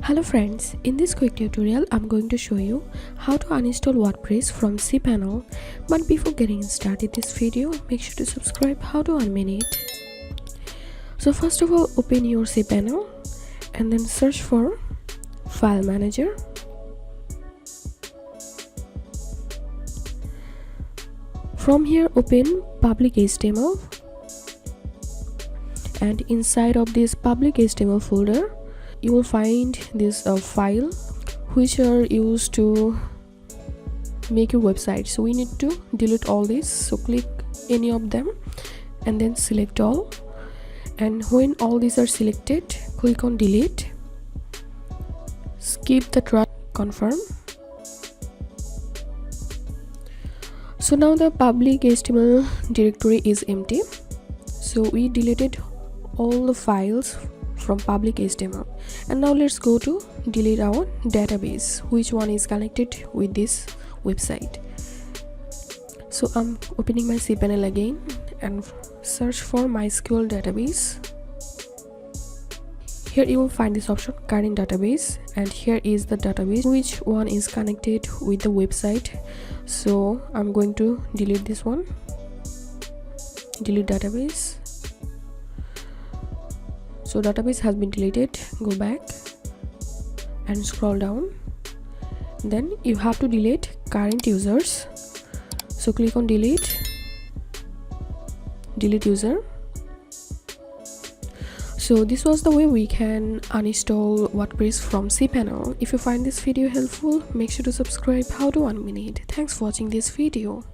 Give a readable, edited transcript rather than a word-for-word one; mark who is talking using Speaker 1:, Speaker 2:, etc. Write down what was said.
Speaker 1: Hello friends, in this quick tutorial I'm going to show you how to uninstall WordPress from Cpanel. But before getting started this video, make sure to subscribe. How to unmake it. So first of all, open your Cpanel and then search for File Manager. From here, open public HTML, and inside of this public HTML folder you will find this file which are used to make your website. So we need to delete all this, so click any of them and then select all, and when all these are selected, click on delete, skip the track, confirm. So now the public HTML directory is empty, so we deleted all the files from public HTML. And now let's go to delete our database, which one is connected with this website. So I'm opening my Cpanel again and search for MySQL database. Here you will find this option, current database, and here is the database which one is connected with the website. So I'm going to delete this one, delete database. So database has been deleted. Go back and scroll down, then you have to delete current users. So click on delete user. So this was the way we can uninstall WordPress from Cpanel. If you find this video helpful, make sure to subscribe. How to unmake it. Thanks for watching this video.